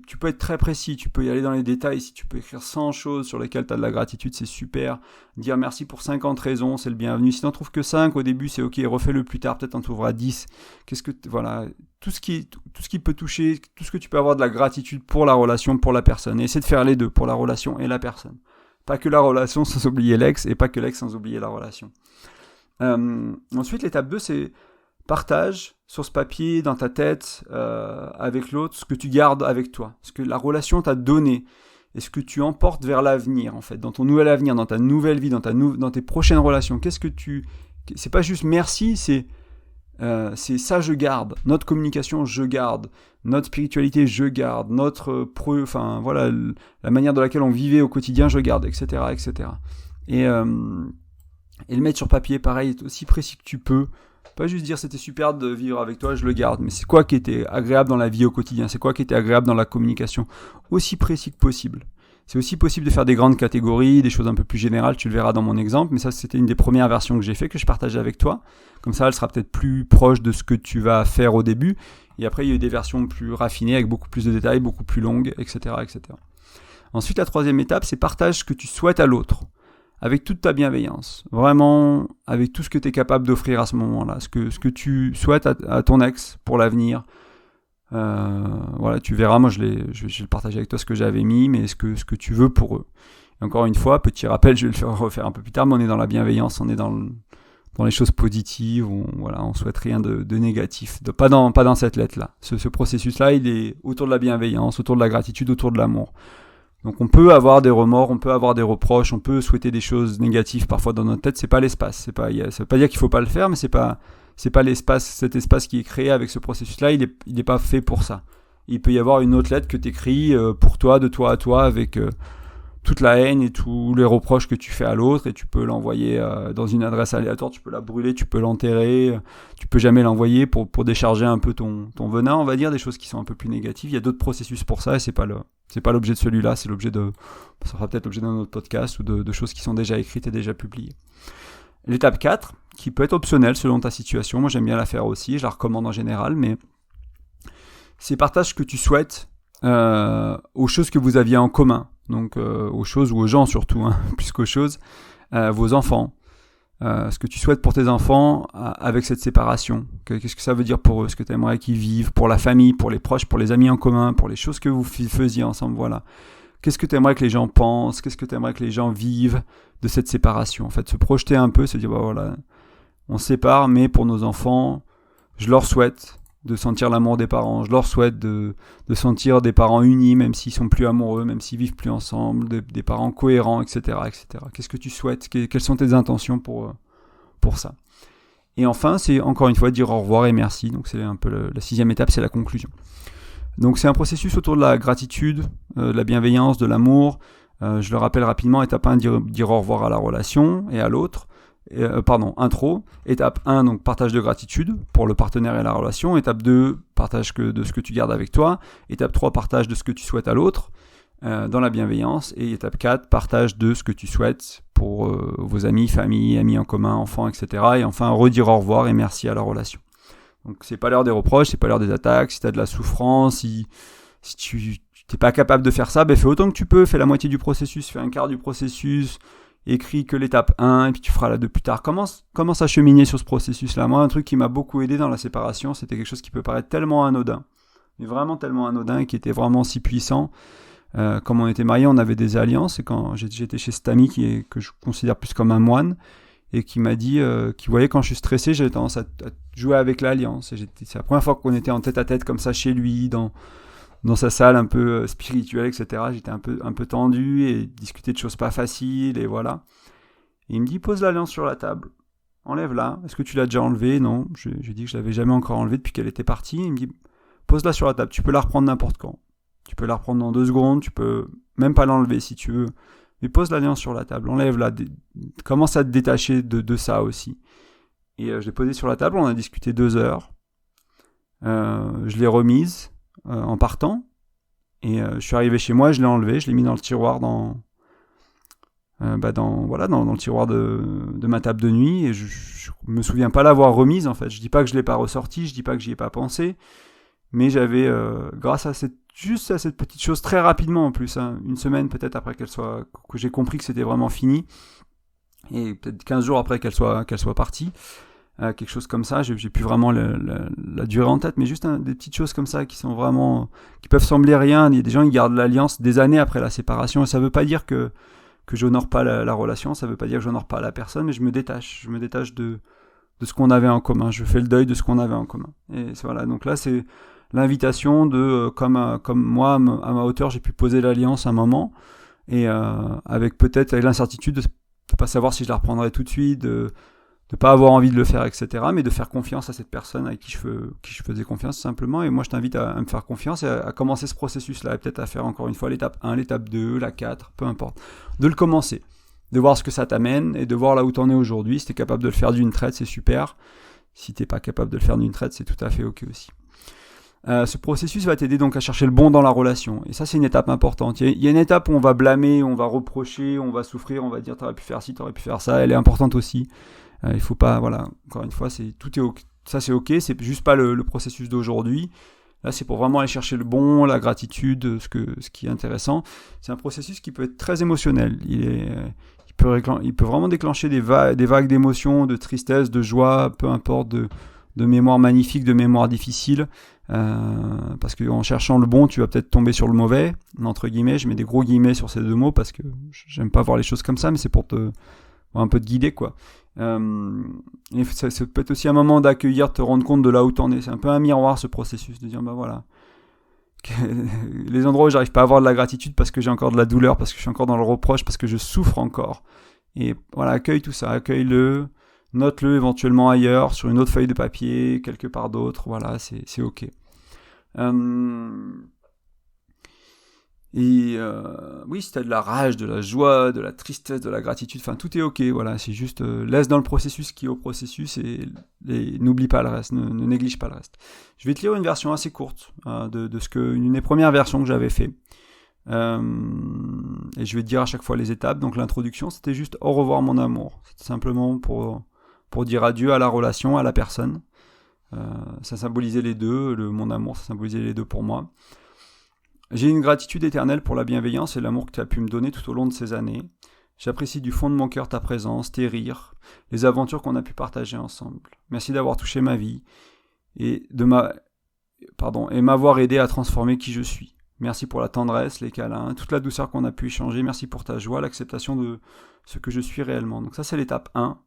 tu peux être très précis, tu peux y aller dans les détails, si tu peux écrire 100 choses sur lesquelles tu as de la gratitude, c'est super. Dire merci pour 50 raisons, c'est le bienvenu. Si tu n'en trouves que 5 au début, c'est ok, refais-le plus tard, peut-être t'en trouveras 10. Voilà, tout ce qui peut toucher, tout ce que tu peux avoir de la gratitude pour la relation, pour la personne. Et essaie de faire les deux, pour la relation et la personne. Pas que la relation sans oublier l'ex, et pas que l'ex sans oublier la relation. Ensuite, l'étape 2, c'est partage sur ce papier, dans ta tête, avec l'autre, ce que tu gardes avec toi, ce que la relation t'a donné, et ce que tu emportes vers l'avenir, en fait, dans ton nouvel avenir, dans ta nouvelle vie, dans tes prochaines relations. C'est pas juste merci, c'est ça je garde, notre communication je garde, notre spiritualité je garde, la manière de laquelle on vivait au quotidien je garde, etc., etc. Et le mettre sur papier, pareil, aussi précis que tu peux. Pas juste dire c'était super de vivre avec toi, je le garde, mais c'est quoi qui était agréable dans la vie au quotidien, c'est quoi qui était agréable dans la communication, aussi précis que possible. C'est aussi possible de faire des grandes catégories, des choses un peu plus générales, tu le verras dans mon exemple, mais ça c'était une des premières versions que j'ai fait, que je partageais avec toi, comme ça elle sera peut-être plus proche de ce que tu vas faire au début, et après il y a eu des versions plus raffinées, avec beaucoup plus de détails, beaucoup plus longues, etc., etc. Ensuite la troisième étape, c'est partage ce que tu souhaites à l'autre, avec toute ta bienveillance, vraiment avec tout ce que tu es capable d'offrir à ce moment-là, ce que tu souhaites à ton ex pour l'avenir. Voilà, tu verras, moi je vais le partager avec toi ce que j'avais mis, mais ce que tu veux pour eux. Et encore une fois, petit rappel, je vais le refaire un peu plus tard, mais on est dans la bienveillance, on est dans les choses positives, on souhaite rien de négatif, pas dans cette lettre-là. Ce processus-là, il est autour de la bienveillance, autour de la gratitude, autour de l'amour. Donc on peut avoir des remords, on peut avoir des reproches, on peut souhaiter des choses négatives parfois dans notre tête, c'est pas l'espace. Ça veut pas dire qu'il faut pas le faire, mais c'est pas l'espace, cet espace qui est créé avec ce processus-là, il est pas fait pour ça. Il peut y avoir une autre lettre que tu écris pour toi, de toi à toi, avec toute la haine et tous les reproches que tu fais à l'autre, et tu peux l'envoyer dans une adresse aléatoire, tu peux la brûler, tu peux l'enterrer, tu peux jamais l'envoyer pour décharger un peu ton venin, on va dire, des choses qui sont un peu plus négatives. Il y a d'autres processus pour ça, et c'est pas l'objet de celui-là, ça sera peut-être l'objet d'un autre podcast ou de choses qui sont déjà écrites et déjà publiées. L'étape 4, qui peut être optionnelle selon ta situation, moi j'aime bien la faire aussi, je la recommande en général, mais c'est partage ce que tu souhaites aux choses que vous aviez en commun. Donc aux choses ou aux gens surtout, plus qu'aux choses, vos enfants, ce que tu souhaites pour tes enfants avec cette séparation. Qu'est-ce que ça veut dire pour eux, ce que tu aimerais qu'ils vivent, pour la famille, pour les proches, pour les amis en commun, pour les choses que vous faisiez ensemble, voilà. Qu'est-ce que tu aimerais que les gens pensent, qu'est-ce que tu aimerais que les gens vivent de cette séparation. En fait, se projeter un peu, se dire, voilà, on se sépare, mais pour nos enfants, je leur souhaite de sentir l'amour des parents, je leur souhaite de sentir des parents unis, même s'ils sont plus amoureux, même s'ils vivent plus ensemble, des parents cohérents, etc., etc. Qu'est-ce que tu souhaites, quelles sont tes intentions pour ça. Et enfin, c'est encore une fois dire au revoir et merci. Donc c'est un peu la 6e étape, c'est la conclusion. Donc c'est un processus autour de la gratitude, de la bienveillance, de l'amour. Je le rappelle rapidement, étape 1, dire au revoir à la relation et à l'autre. Intro. Étape 1, donc partage de gratitude pour le partenaire et la relation. Étape 2, partage de ce que tu gardes avec toi. Étape 3, partage de ce que tu souhaites à l'autre dans la bienveillance. Et étape 4, partage de ce que tu souhaites pour vos amis, famille, amis en commun, enfants, etc. Et enfin, redire au revoir et merci à la relation. Donc c'est pas l'heure des reproches, c'est pas l'heure des attaques. Si tu as de la souffrance, si tu n'es pas capable de faire ça, fais autant que tu peux, fais la moitié du processus, fais un quart du processus. Écris que l'étape 1 et puis tu feras la 2 plus tard. Commence à cheminer sur ce processus-là. Moi, un truc qui m'a beaucoup aidé dans la séparation, c'était quelque chose qui peut paraître tellement anodin, mais vraiment tellement anodin et qui était vraiment si puissant. Comme on était mariés, on avait des alliances, et quand j'étais chez cet ami que je considère plus comme un moine, et qui m'a dit qu'il voyait quand je suis stressé, j'avais tendance à jouer avec l'alliance. C'est la première fois qu'on était en tête à tête comme ça chez lui, dans sa salle un peu spirituelle, etc. J'étais un peu tendu et discuter de choses pas faciles, et voilà. Et il me dit, pose l'alliance sur la table, enlève-la. Est-ce que tu l'as déjà enlevée? Non, j'ai dit que je l'avais jamais encore enlevée depuis qu'elle était partie. Il me dit, pose-la sur la table, tu peux la reprendre n'importe quand. Tu peux la reprendre dans 2 secondes, tu peux même pas l'enlever si tu veux. Mais pose l'alliance sur la table, enlève-la, commence à te détacher de ça aussi. Et je l'ai posée sur la table, on a discuté 2 heures. Je l'ai remise en partant, et je suis arrivé chez moi, je l'ai enlevé, je l'ai mis dans le tiroir dans le tiroir de ma table de nuit, et je me souviens pas l'avoir remise en fait. Je dis pas que je l'ai pas ressortie, je dis pas que j'y ai pas pensé, mais j'avais grâce à cette petite chose, très rapidement en plus, une semaine peut-être après que j'ai compris que c'était vraiment fini, et peut-être 15 jours après qu'elle soit partie. Quelque chose comme ça, j'ai plus vraiment la durée en tête, mais juste des petites choses comme ça qui peuvent sembler rien. Il y a des gens qui gardent l'alliance des années après la séparation, et ça veut pas dire que j'honore pas la relation, ça veut pas dire que j'honore pas la personne, mais je me détache de ce qu'on avait en commun, je fais le deuil de ce qu'on avait en commun. Et voilà, donc là c'est l'invitation de, comme moi à ma hauteur j'ai pu poser l'alliance un moment, et avec l'incertitude de pas savoir si je la reprendrai tout de suite, de pas avoir envie de le faire, etc., mais de faire confiance à cette personne avec qui je faisais confiance simplement. Et moi je t'invite à me faire confiance et à commencer ce processus-là, et peut-être à faire encore une fois l'étape 1, l'étape 2, la 4, peu importe. De le commencer, de voir ce que ça t'amène, et de voir là où t'en es aujourd'hui. Si t'es capable de le faire d'une traite, c'est super. Si t'es pas capable de le faire d'une traite, c'est tout à fait ok aussi. Ce processus va t'aider donc à chercher le bon dans la relation, et ça c'est une étape importante. Il y a une étape où on va blâmer, on va reprocher, on va souffrir, on va dire t'aurais pu faire ci, t'aurais pu faire ça, elle est importante aussi. Il faut pas, voilà, encore une fois, tout est ok, ça c'est ok, c'est juste pas le processus d'aujourd'hui. Là c'est pour vraiment aller chercher le bon, la gratitude, ce qui est intéressant. C'est un processus qui peut être très émotionnel. Il peut vraiment déclencher des vagues d'émotions, de tristesse, de joie, peu importe, de mémoires magnifiques, de mémoires difficiles, parce qu'en cherchant le bon, tu vas peut-être tomber sur le mauvais, entre guillemets. Je mets des gros guillemets sur ces 2 mots parce que j'aime pas voir les choses comme ça, mais c'est pour un peu te guider, quoi. Et ça peut être aussi un moment d'accueillir, de te rendre compte de là où t'en es. C'est un peu un miroir, ce processus, de dire voilà, les endroits où j'arrive pas à avoir de la gratitude parce que j'ai encore de la douleur, parce que je suis encore dans le reproche, parce que je souffre encore, et voilà, accueille tout ça, accueille-le, note-le éventuellement ailleurs, sur une autre feuille de papier, quelque part d'autre, voilà, c'est ok. Et oui, si t'as de la rage, de la joie, de la tristesse, de la gratitude, enfin tout est ok, voilà, c'est juste laisse dans le processus ce qui est au processus et n'oublie pas le reste, ne néglige pas le reste. Je vais te lire une version assez courte de une des premières versions que j'avais fait. Et je vais te dire à chaque fois les étapes. Donc l'introduction, c'était juste au revoir mon amour. C'était simplement pour dire adieu à la relation, à la personne. Ça symbolisait les deux, mon amour, ça symbolisait les deux pour moi. J'ai une gratitude éternelle pour la bienveillance et l'amour que tu as pu me donner tout au long de ces années. J'apprécie du fond de mon cœur ta présence, tes rires, les aventures qu'on a pu partager ensemble. Merci d'avoir touché ma vie et m'avoir aidé à transformer qui je suis. Merci pour la tendresse, les câlins, toute la douceur qu'on a pu échanger. Merci pour ta joie, l'acceptation de ce que je suis réellement. Donc ça, c'est l'étape 1.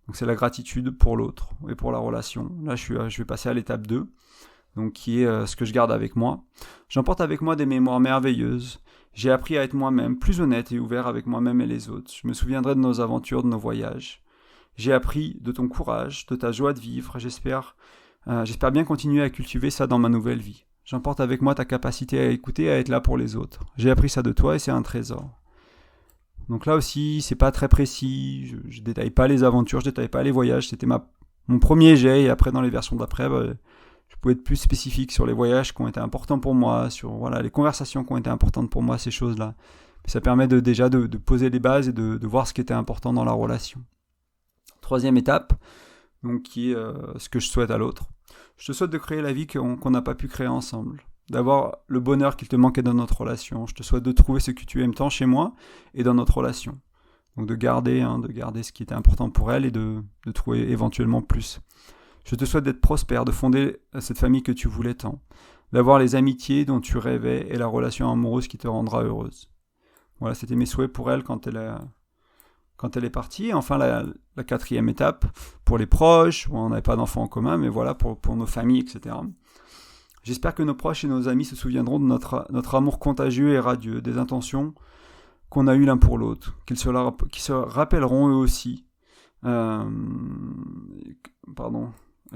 Donc c'est la gratitude pour l'autre et pour la relation. Là, je vais passer à l'étape 2. Donc qui est ce que je garde avec moi. J'emporte avec moi des mémoires merveilleuses. J'ai appris à être moi-même, plus honnête et ouvert avec moi-même et les autres. Je me souviendrai de nos aventures, de nos voyages. J'ai appris de ton courage, de ta joie de vivre. J'espère bien continuer à cultiver ça dans ma nouvelle vie. J'emporte avec moi ta capacité à écouter et à être là pour les autres. J'ai appris ça de toi et c'est un trésor. Donc là aussi, c'est pas très précis. Je détaille pas les aventures, je détaille pas les voyages. C'était mon premier jet et après dans les versions d'après, je pouvais être plus spécifique sur les voyages qui ont été importants pour moi, sur les conversations qui ont été importantes pour moi, ces choses-là. Ça permet déjà de poser les bases et de voir ce qui était important dans la relation. Troisième étape, donc qui est ce que je souhaite à l'autre. Je te souhaite de créer la vie qu'on n'a pas pu créer ensemble, d'avoir le bonheur qu'il te manquait dans notre relation. Je te souhaite de trouver ce que tu aimes tant chez moi et dans notre relation. Donc de garder ce qui était important pour elle et de trouver éventuellement plus. Je te souhaite d'être prospère, de fonder cette famille que tu voulais tant, d'avoir les amitiés dont tu rêvais et la relation amoureuse qui te rendra heureuse. Voilà, c'était mes souhaits pour elle quand elle est partie. Et enfin, la quatrième étape, pour les proches, on n'avait pas d'enfants en commun, mais voilà, pour nos familles, etc. J'espère que nos proches et nos amis se souviendront de notre amour contagieux et radieux, des intentions qu'on a eues l'un pour l'autre, qu'ils se rappelleront eux aussi.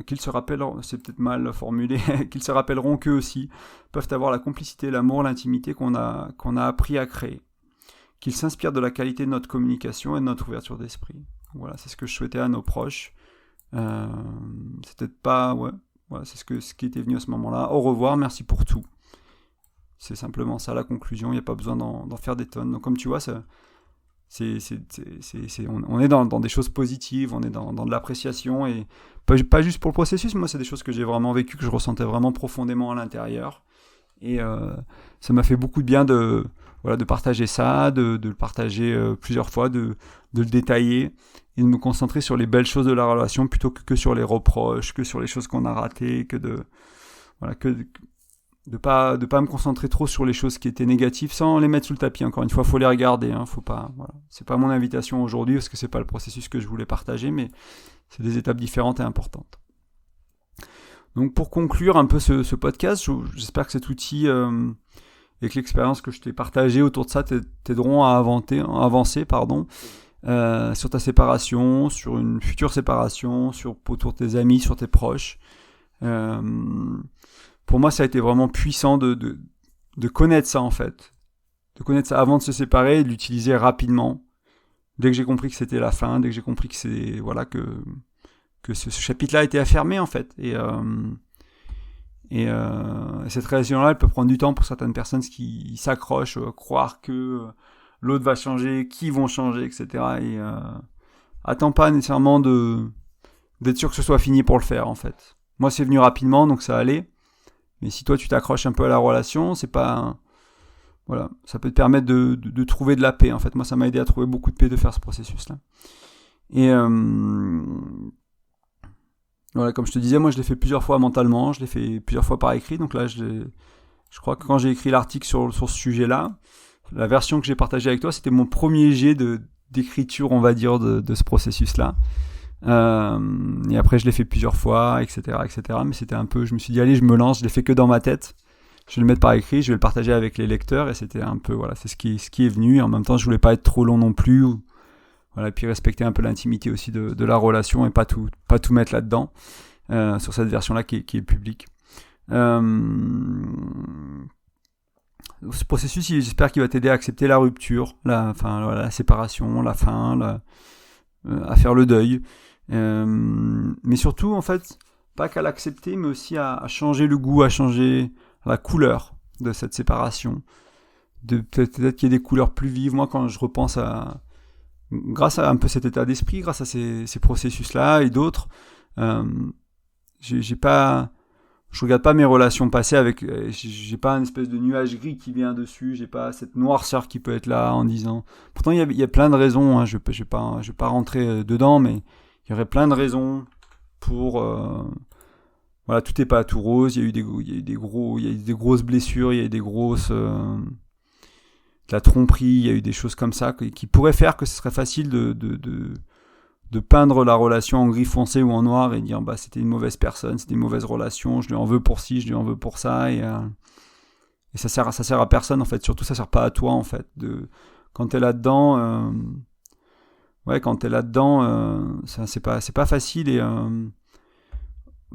Qu'ils se rappelleront, c'est peut-être mal formulé, qu'ils se rappelleront qu'eux aussi peuvent avoir la complicité, l'amour, l'intimité qu'on a appris à créer. Qu'ils s'inspirent de la qualité de notre communication et de notre ouverture d'esprit. Voilà, c'est ce que je souhaitais à nos proches. C'est peut-être pas, voilà, c'est ce qui était venu à ce moment-là. Au revoir, merci pour tout. C'est simplement ça la conclusion, il n'y a pas besoin d'en faire des tonnes. Donc comme tu vois, on est dans des choses positives, on est dans de l'appréciation et pas juste pour le processus. Moi, c'est des choses que j'ai vraiment vécues, que je ressentais vraiment profondément à l'intérieur. Et ça m'a fait beaucoup de bien de partager ça, de le partager plusieurs fois, de le détailler et de me concentrer sur les belles choses de la relation plutôt que sur les reproches, que sur les choses qu'on a ratées, que de pas me concentrer trop sur les choses qui étaient négatives sans les mettre sous le tapis. Encore une fois, faut les regarder, faut pas, voilà. C'est pas mon invitation aujourd'hui parce que c'est pas le processus que je voulais partager, mais c'est des étapes différentes et importantes. Donc pour conclure un peu ce podcast, j'espère que cet outil et que l'expérience que je t'ai partagée autour de ça t'aideront à avancer sur ta séparation, sur une future séparation, autour de tes amis, sur tes proches. Pour moi, ça a été vraiment puissant de connaître ça en fait. De connaître ça avant de se séparer et de l'utiliser rapidement. Dès que j'ai compris que c'était la fin, dès que j'ai compris que ce chapitre-là était fermé en fait. Et cette relation-là, elle peut prendre du temps pour certaines personnes qui s'accrochent, croire que l'autre va changer, qu'ils vont changer, etc. Et attends pas nécessairement d'être sûr que ce soit fini pour le faire en fait. Moi, c'est venu rapidement, donc ça allait. Mais si toi, tu t'accroches un peu à la relation, c'est pas... Voilà, ça peut te permettre de trouver de la paix en fait. Moi, ça m'a aidé à trouver beaucoup de paix de faire ce processus-là. Et... Voilà, comme je te disais, moi je l'ai fait plusieurs fois mentalement, je l'ai fait plusieurs fois par écrit, donc là je crois que quand j'ai écrit l'article sur ce sujet-là, la version que j'ai partagée avec toi, c'était mon premier jet d'écriture, on va dire, de ce processus-là. Et après je l'ai fait plusieurs fois, etc. Mais c'était un peu, je me suis dit, allez, je me lance, je l'ai fait que dans ma tête, je vais le mettre par écrit, je vais le partager avec les lecteurs, et c'était un peu, voilà, c'est ce qui est venu, et en même temps je voulais pas être trop long non plus, voilà, et puis respecter un peu l'intimité aussi de la relation et pas tout mettre là-dedans sur cette version-là qui est publique. Ce processus, j'espère qu'il va t'aider à accepter la rupture, la séparation, la fin, à faire le deuil. Mais surtout, en fait, pas qu'à l'accepter, mais aussi à changer le goût, à changer la couleur de cette séparation. Peut-être qu'il y a des couleurs plus vives. Moi, quand je repense grâce à un peu cet état d'esprit, grâce à ces processus-là et d'autres, je regarde pas mes relations passées avec, j'ai pas une espèce de nuage gris qui vient dessus, j'ai pas cette noirceur qui peut être là en disant. Pourtant, il y a plein de raisons. Je vais pas rentrer dedans, mais il y aurait plein de raisons pour. Voilà, tout est pas tout rose. Il y a eu des grosses blessures, il y a eu des grosses. De la tromperie, il y a eu des choses comme ça qui pourraient faire que ce serait facile de peindre la relation en gris foncé ou en noir et dire bah c'était une mauvaise personne, c'était une mauvaise relation, je lui en veux pour ci, je lui en veux pour ça et ça sert à personne en fait, surtout ça sert pas à toi en fait. Quand t'es là-dedans, c'est pas facile et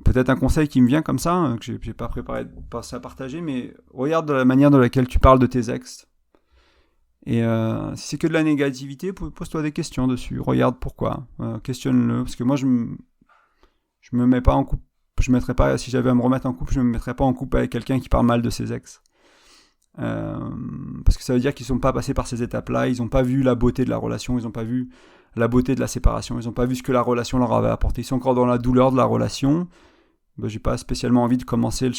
peut-être un conseil qui me vient comme ça que j'ai pas préparé à partager, mais regarde de la manière de laquelle tu parles de tes ex. Et si c'est que de la négativité, pose-toi des questions dessus. Regarde pourquoi. Questionne-le. Parce que moi, je me mets pas en couple. Je mettrais pas, si j'avais à me remettre en couple, je me mettrais pas en couple avec quelqu'un qui parle mal de ses ex. Parce que ça veut dire qu'ils sont pas passés par ces étapes-là. Ils ont pas vu la beauté de la relation. Ils ont pas vu la beauté de la séparation. Ils ont pas vu ce que la relation leur avait apporté. Ils sont encore dans la douleur de la relation. J'ai pas spécialement envie de commencer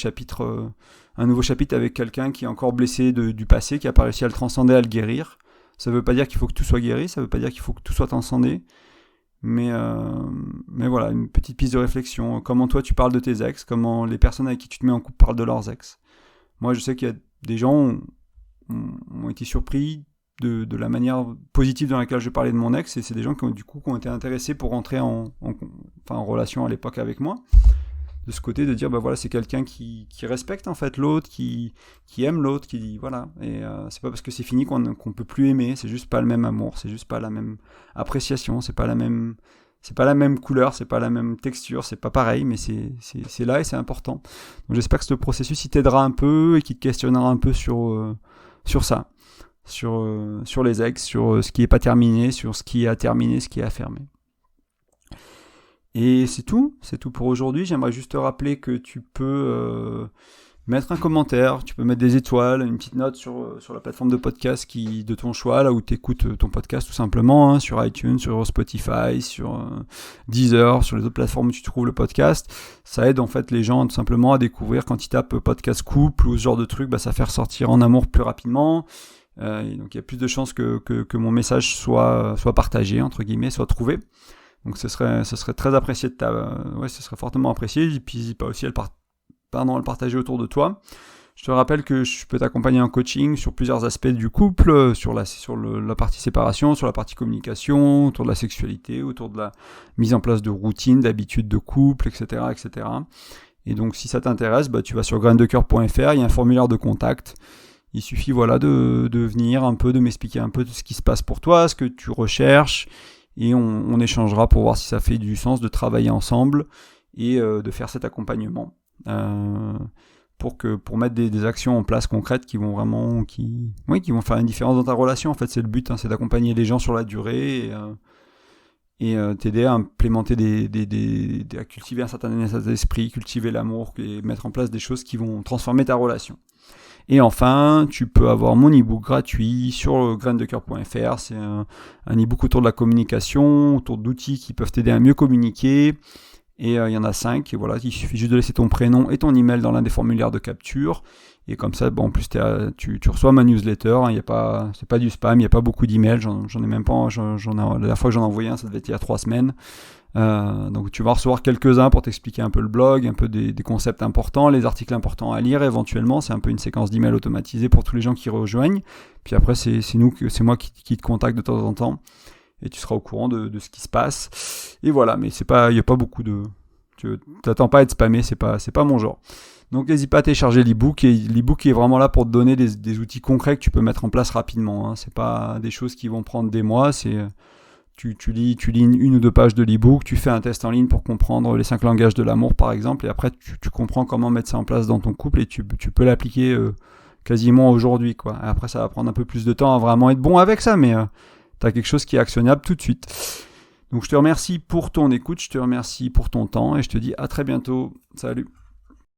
un nouveau chapitre avec quelqu'un qui est encore blessé du passé, qui a pas réussi à le transcender, à le guérir. Ça veut pas dire qu'il faut que tout soit guéri, ça veut pas dire qu'il faut que tout soit transcendé, mais voilà, une petite piste de réflexion. Comment toi tu parles de tes ex, comment les personnes avec qui tu te mets en couple parlent de leurs ex. Moi je sais qu'il y a des gens qui ont été surpris de la manière positive dans laquelle je parlais de mon ex, et c'est des gens qui ont été intéressés pour rentrer en relation à l'époque avec moi. De ce côté de dire bah voilà, c'est quelqu'un qui respecte en fait l'autre, qui aime l'autre, qui dit voilà, et c'est pas parce que c'est fini qu'on peut plus aimer, c'est juste pas le même amour, c'est juste pas la même appréciation, c'est pas la même couleur, c'est pas la même texture, c'est pas pareil, mais c'est là et c'est important. Donc j'espère que ce processus il t'aidera un peu et qu'il te questionnera un peu sur ça, sur les ex, sur ce qui est pas terminé, sur ce qui est à terminer, ce qui est à fermer. Et c'est tout pour aujourd'hui. J'aimerais juste te rappeler que tu peux mettre un commentaire, tu peux mettre des étoiles, une petite note sur la plateforme de podcast de ton choix, là où tu écoutes ton podcast tout simplement, sur iTunes, sur Spotify, sur Deezer, sur les autres plateformes où tu trouves le podcast. Ça aide en fait les gens tout simplement à découvrir quand ils tapent podcast couple ou ce genre de truc, ça fait ressortir En Amour plus rapidement. Et donc il y a plus de chances que mon message soit partagé, entre guillemets, soit trouvé. Donc ce serait très apprécié ce serait fortement apprécié. Et puis n'hésite pas aussi à le partager autour de toi. Je te rappelle que je peux t'accompagner en coaching sur plusieurs aspects du couple, sur la partie séparation, sur la partie communication, autour de la sexualité, autour de la mise en place de routines, d'habitudes de couple, etc., etc. Et donc si ça t'intéresse, tu vas sur graindecoeur.fr, il y a un formulaire de contact. Il suffit de venir un peu, de m'expliquer un peu de ce qui se passe pour toi, ce que tu recherches. Et on échangera pour voir si ça fait du sens de travailler ensemble et de faire cet accompagnement pour mettre des actions en place concrètes qui vont faire une différence dans ta relation. En fait, c'est le but, c'est d'accompagner les gens sur la durée et t'aider à implémenter à cultiver un certain état d'esprit, cultiver l'amour et mettre en place des choses qui vont transformer ta relation. Et enfin, tu peux avoir mon e-book gratuit sur graindecoeur.fr. C'est un e-book autour de la communication, autour d'outils qui peuvent t'aider à mieux communiquer. Et il y en a 5. Et voilà, il suffit juste de laisser ton prénom et ton email dans l'un des formulaires de capture. Et comme ça, en plus, tu reçois ma newsletter. C'est pas du spam, il n'y a pas beaucoup d'emails. J'en ai même pas. La dernière fois que j'en ai envoyé un, ça devait être il y a 3 semaines. Donc tu vas recevoir quelques-uns pour t'expliquer un peu le blog, un peu des concepts importants, les articles importants à lire éventuellement. C'est un peu une séquence d'emails automatisée pour tous les gens qui rejoignent. Puis après c'est moi qui te contacte de temps en temps et tu seras au courant de ce qui se passe. Et voilà, mais il y a pas beaucoup de, tu t'attends pas à être spammé, c'est pas mon genre. Donc n'hésite pas à télécharger l'e-book, et l'e-book est vraiment là pour te donner des outils concrets que tu peux mettre en place rapidement. C'est pas des choses qui vont prendre des mois, tu lis une ou deux pages de l'e-book, tu fais un test en ligne pour comprendre les 5 langages de l'amour par exemple, et après tu comprends comment mettre ça en place dans ton couple, et tu peux l'appliquer quasiment aujourd'hui, quoi. Après, ça va prendre un peu plus de temps à vraiment être bon avec ça, mais tu as quelque chose qui est actionnable tout de suite. Donc je te remercie pour ton écoute, je te remercie pour ton temps et je te dis à très bientôt. Salut.